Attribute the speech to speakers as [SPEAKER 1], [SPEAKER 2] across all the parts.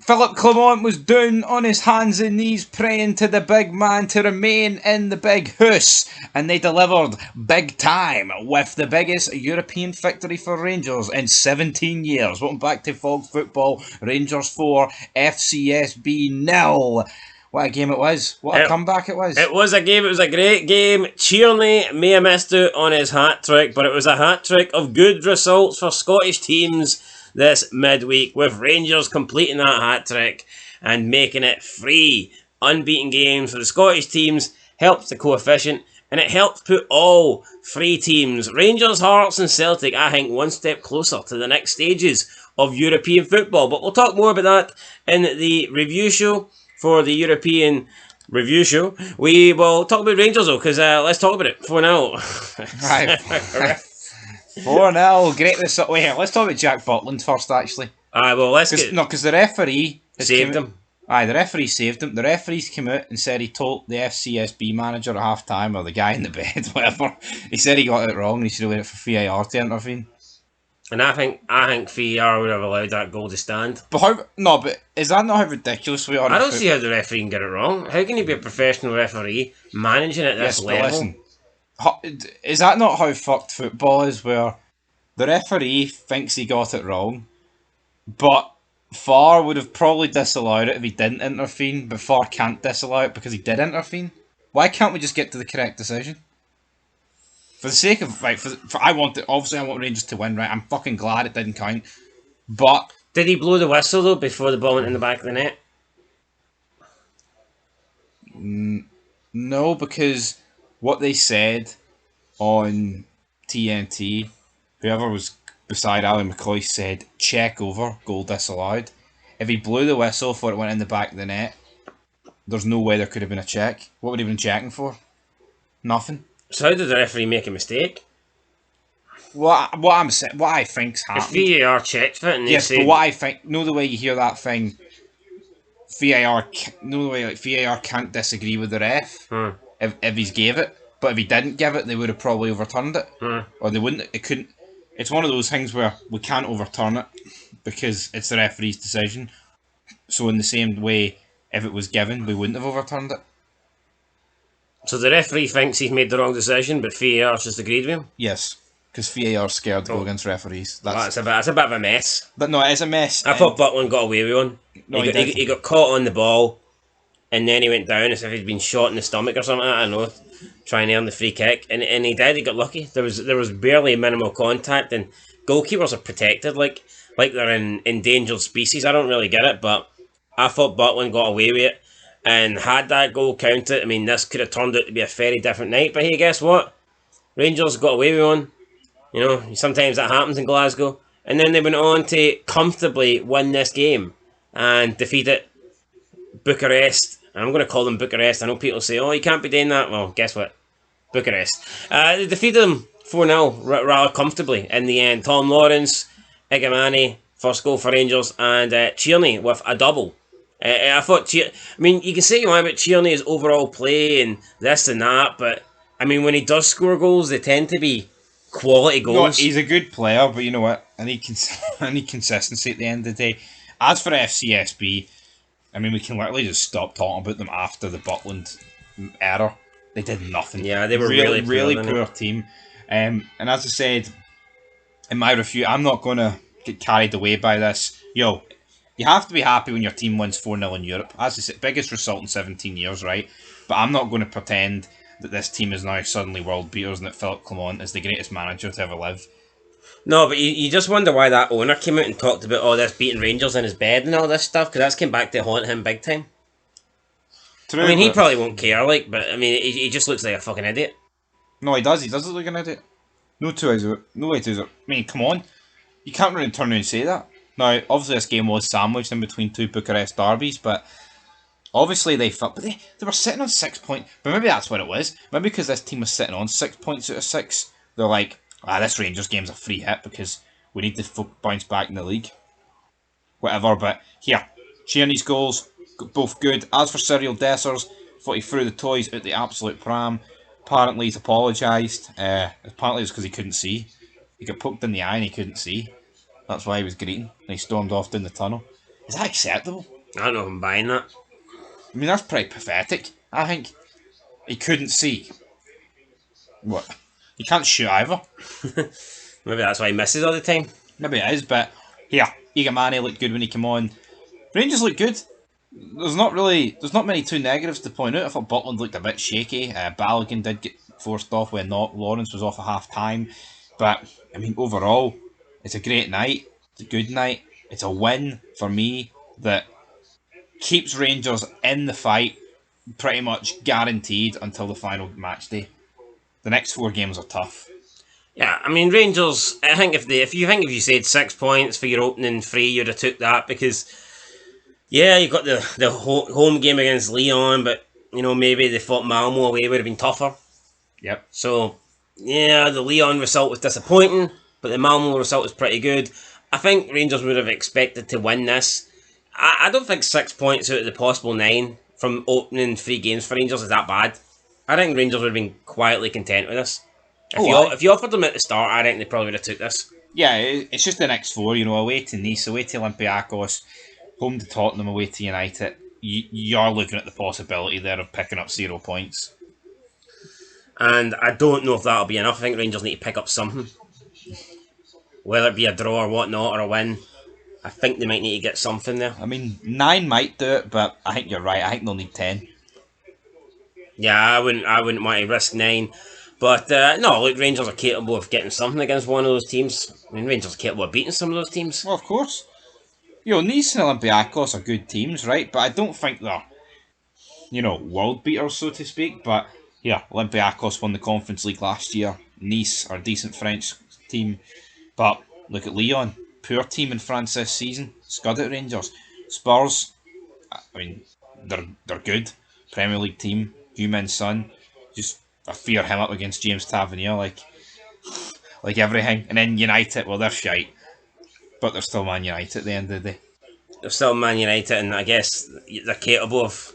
[SPEAKER 1] Philip Clement was down on his hands and knees praying to the big man to remain in the big house, and they delivered big time with the biggest European victory for Rangers in 17 years. Welcome back to Fog Football. Rangers 4, Fcsb 0. What a game it was. What a comeback it was.
[SPEAKER 2] It was a game. It was a great game. Tierney may have missed out on his hat-trick, but it was a hat-trick of good results for Scottish teams this midweek, with Rangers completing that hat-trick and making it 3 unbeaten games for the Scottish teams. Helps the coefficient, and it helps put all 3 teams, Rangers, Hearts and Celtic, I think, one step closer to the next stages of European football. But we'll talk more about that in the review show. For the European review show, we will talk about Rangers though, because let's talk about it. 4-0.
[SPEAKER 1] Right. 4-0, great result. Wait, let's talk about Jack Butland first, actually.
[SPEAKER 2] Well,
[SPEAKER 1] because the referee
[SPEAKER 2] saved him.
[SPEAKER 1] The referee saved him. The referees came out and said he told the FCSB manager at half time, or the guy in the bed, whatever. He said he got it wrong and he should have waited for VAR to intervene.
[SPEAKER 2] And I think VAR would have allowed that goal to stand.
[SPEAKER 1] But is that not how ridiculous we are?
[SPEAKER 2] I don't see how the referee can get it wrong. How can you be a professional referee managing at this level?
[SPEAKER 1] Listen, is that not how fucked football is, where the referee thinks he got it wrong, but VAR would have probably disallowed it if he didn't intervene, but VAR can't disallow it because he did intervene? Why can't we just get to the correct decision? For the sake of, I want Rangers to win, right? I'm fucking glad it didn't count, but...
[SPEAKER 2] Did he blow the whistle, though, before the ball went in the back of the net?
[SPEAKER 1] No, because what they said on TNT, whoever was beside Ali McCoy said, check over, goal disallowed. If he blew the whistle before it went in the back of the net, there's no way there could have been a check. What would he have been checking for? Nothing.
[SPEAKER 2] So how did the referee make a mistake?
[SPEAKER 1] What I think's happened.
[SPEAKER 2] If VAR checked it and they
[SPEAKER 1] yes,
[SPEAKER 2] said...
[SPEAKER 1] but what I think, know the way you hear that thing, VAR can't disagree with the ref if he's gave it, but if he didn't give it, they would have probably overturned it, or they wouldn't. It couldn't. It's one of those things where we can't overturn it because it's the referee's decision. So in the same way, if it was given, we wouldn't have overturned it.
[SPEAKER 2] So the referee thinks he's made the wrong decision, but VAR's just agreed with him?
[SPEAKER 1] Yes, because VAR's scared to go against referees.
[SPEAKER 2] That's a bit of a mess.
[SPEAKER 1] But no, it is a mess.
[SPEAKER 2] I thought Butland got away with one.
[SPEAKER 1] No,
[SPEAKER 2] he got caught on the ball, and then he went down as if he'd been shot in the stomach or something. I don't know, trying to earn the free kick, and he did. He got lucky. There was barely minimal contact, and goalkeepers are protected like they're an endangered species. I don't really get it, but I thought Butland got away with it. And had that goal counted, I mean, this could have turned out to be a very different night. But hey, guess what? Rangers got away with one. You know, sometimes that happens in Glasgow. And then they went on to comfortably win this game and defeated Bucharest. I'm going to call them Bucharest. I know people say, oh, you can't be doing that. Well, guess what? Bucharest. They defeated them 4-0 rather comfortably in the end. Tom Lawrence, Igamani, first goal for Rangers, and Tierney with a double. I thought, you can say you want about Tierney's overall play and this and that, but I mean, when he does score goals, they tend to be quality goals.
[SPEAKER 1] No, he's a good player, but you know what? I need consistency at the end of the day. As for FCSB, I mean, we can literally just stop talking about them after the Butland error. They did nothing.
[SPEAKER 2] Yeah, they were really
[SPEAKER 1] poor team. And as I said in my review, I'm not going to get carried away by this. You have to be happy when your team wins 4-0 in Europe. As I said, biggest result in 17 years, right? But I'm not going to pretend that this team is now suddenly world beaters and that Philip Clement is the greatest manager to ever live.
[SPEAKER 2] No, but you just wonder why that owner came out and talked about all this beating Rangers in his bed and all this stuff, because that's came back to haunt him big time. True, I mean, he probably won't care, but I mean, he just looks like a fucking idiot.
[SPEAKER 1] No, he does. He does look like an idiot. No way to it. I mean, come on. You can't really turn around and say that. Now, obviously, this game was sandwiched in between two Bucharest derbies, but obviously they were sitting on 6 points. But maybe that's what it was. Maybe because this team was sitting on 6 points out of 6, they're like, this Rangers game's a free hit because we need to bounce back in the league. Whatever, but here, Tierney's goals, both good. As for Cyril Dessers, thought he threw the toys out the absolute pram. Apparently he's apologised. Apparently it's because he couldn't see. He got poked in the eye and he couldn't see. That's why he was greeting. And he stormed off down the tunnel. Is that acceptable?
[SPEAKER 2] I don't know if I'm buying that.
[SPEAKER 1] I mean, that's pretty pathetic. I think he couldn't see. What? He can't shoot either.
[SPEAKER 2] Maybe that's why he misses all the time.
[SPEAKER 1] Maybe it is, but yeah, Egamani looked good when he came on. Rangers look good. There's not many too negatives to point out. I thought Butland looked a bit shaky. Balogun did get forced off when not Lawrence was off at half time. But I mean, overall, it's a great night. It's a good night. It's a win for me that keeps Rangers in the fight pretty much guaranteed until the final match day. The next 4 games are tough.
[SPEAKER 2] Yeah, I mean Rangers. I think if you said 6 points for your opening three, you'd have took that because yeah, you got the home game against Leon, but maybe they fought Malmo away would have been tougher.
[SPEAKER 1] Yep.
[SPEAKER 2] So yeah, the Leon result was disappointing, but the Malmo result was pretty good. I think Rangers would have expected to win this. I don't think 6 points out of the possible 9 from opening 3 games for Rangers is that bad. I think Rangers would have been quietly content with this. If you offered them at the start, I think they probably would have took this.
[SPEAKER 1] Yeah, it's just the next 4. Away to Nice, away to Olympiacos, home to Tottenham, away to United. You're looking at the possibility there of picking up 0 points.
[SPEAKER 2] And I don't know if that'll be enough. I think Rangers need to pick up something. Whether it be a draw or whatnot or a win, I think they might need to get something there.
[SPEAKER 1] I mean, 9 might do it, but I think you're right. I think they'll need 10.
[SPEAKER 2] Yeah, I wouldn't want to risk 9. But no, look, Rangers are capable of getting something against one of those teams. I mean, Rangers are capable of beating some of those teams.
[SPEAKER 1] Well, of course. Nice and Olympiacos are good teams, right? But I don't think they're, world beaters, so to speak. But yeah, Olympiacos won the Conference League last year. Nice are a decent French team. But look at Lyon. Poor team in France this season. Scud at Rangers. Spurs, I mean, they're good. Premier League team. Heung-min Son. Just I fear him up against James Tavernier like everything. And then United, well, they're shite. But they're still Man United at the end of the day.
[SPEAKER 2] They're still Man United, and I guess they're capable of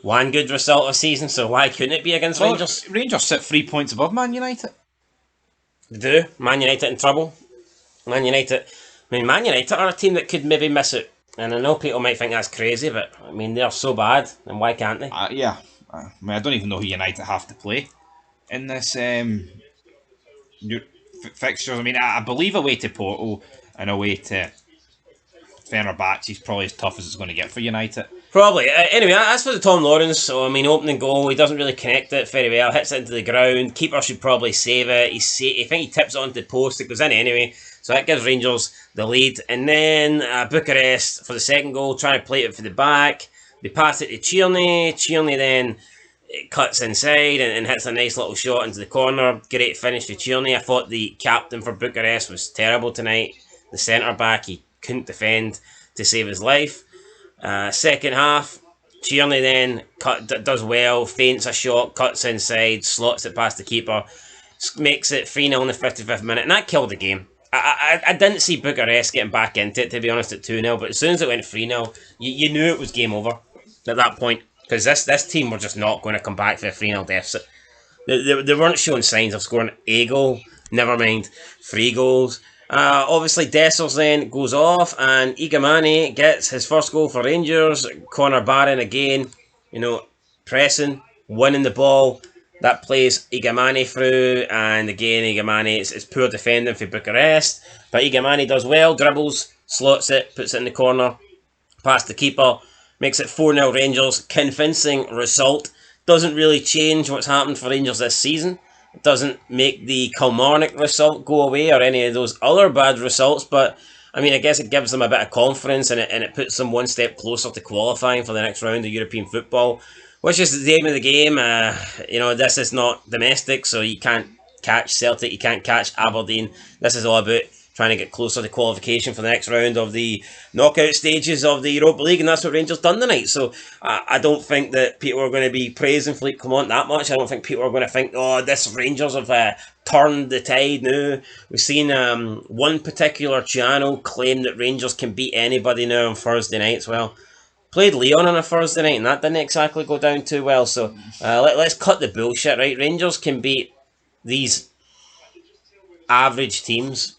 [SPEAKER 2] one good result a season, so why couldn't it be against Rangers?
[SPEAKER 1] Rangers sit 3 points above Man United.
[SPEAKER 2] They do. Man United in trouble. Man United are a team that could maybe miss it. And I know people might think that's crazy, but I mean, they're so bad, and why can't they?
[SPEAKER 1] Yeah. I mean, I don't even know who United have to play in this fixtures. I mean, I believe away to Porto and away to Fenerbahce is probably as tough as it's going to get for United.
[SPEAKER 2] Probably. Anyway, as for the Tom Lawrence, so I mean, opening goal, he doesn't really connect it very well, hits it into the ground, keeper should probably save it, I think he tips it onto the post, it goes in anyway, so that gives Rangers the lead, and then Bucharest for the second goal, trying to play it for the back, they pass it to Tierney then cuts inside and hits a nice little shot into the corner, great finish for Tierney. I thought the captain for Bucharest was terrible tonight, the centre back, he couldn't defend to save his life. Second half, Tierney then does well, feints a shot, cuts inside, slots it past the keeper, makes it 3-0 in the 55th minute, and that killed the game. I didn't see Bucharest getting back into it, to be honest, at 2-0, but as soon as it went 3-0, you knew it was game over at that point, because this team were just not going to come back for a 3-0 deficit. They weren't showing signs of scoring a goal, never mind 3 goals. Obviously, Dessers then goes off, and Egamani gets his first goal for Rangers. Connor Barron again, pressing, winning the ball. That plays Egamani through, and again, Egamani, it's poor defending for Bucharest, but Egamani does well, dribbles, slots it, puts it in the corner, past the keeper, makes it 4-0 Rangers. Convincing result. Doesn't really change what's happened for Rangers this season. It doesn't make the Kilmarnock result go away or any of those other bad results, but I mean, I guess it gives them a bit of confidence and it puts them one step closer to qualifying for the next round of European football, which is the aim of the game. This is not domestic, so you can't catch Celtic, you can't catch Aberdeen. This is all about trying to get closer to qualification for the next round of the knockout stages of the Europa League, and that's what Rangers done tonight. So I don't think that people are going to be praising Philippe Clement that much. I don't think people are going to think, oh, this Rangers have turned the tide. No, we've seen one particular channel claim that Rangers can beat anybody now on Thursday nights. Well, played Leon on a Thursday night, and that didn't exactly go down too well. So let's cut the bullshit, right? Rangers can beat these average teams.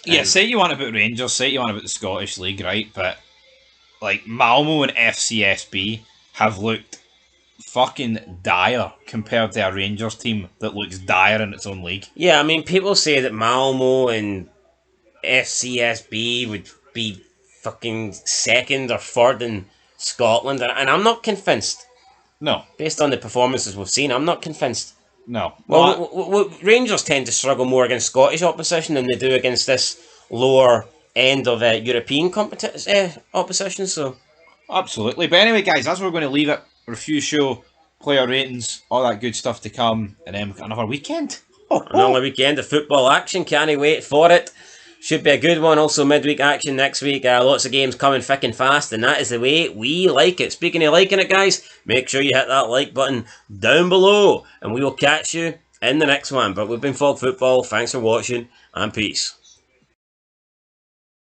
[SPEAKER 1] Yeah, say you want about Rangers, say you want about the Scottish League, right? But like Malmo and FCSB have looked fucking dire compared to a Rangers team that looks dire in its own league.
[SPEAKER 2] Yeah, I mean, people say that Malmo and Fcsb would be fucking second or third in Scotland, and I'm not convinced.
[SPEAKER 1] No,
[SPEAKER 2] Based on the performances we've seen, I'm not convinced.
[SPEAKER 1] no.
[SPEAKER 2] Well, Rangers tend to struggle more against Scottish opposition than they do against this lower end of European opposition. So
[SPEAKER 1] Absolutely. But anyway, guys, that's where we're going to leave it. Review show, player ratings, all that good stuff to come, and then we've got another weekend.
[SPEAKER 2] another weekend of football action. Can't wait for it. Should be a good one. Also, midweek action next week. Lots of games coming thick and fast, and that is the way we like it. Speaking of liking it, guys, make sure you hit that like button down below, and we will catch you in the next one. But we've been Fog Football. Thanks for watching, and peace.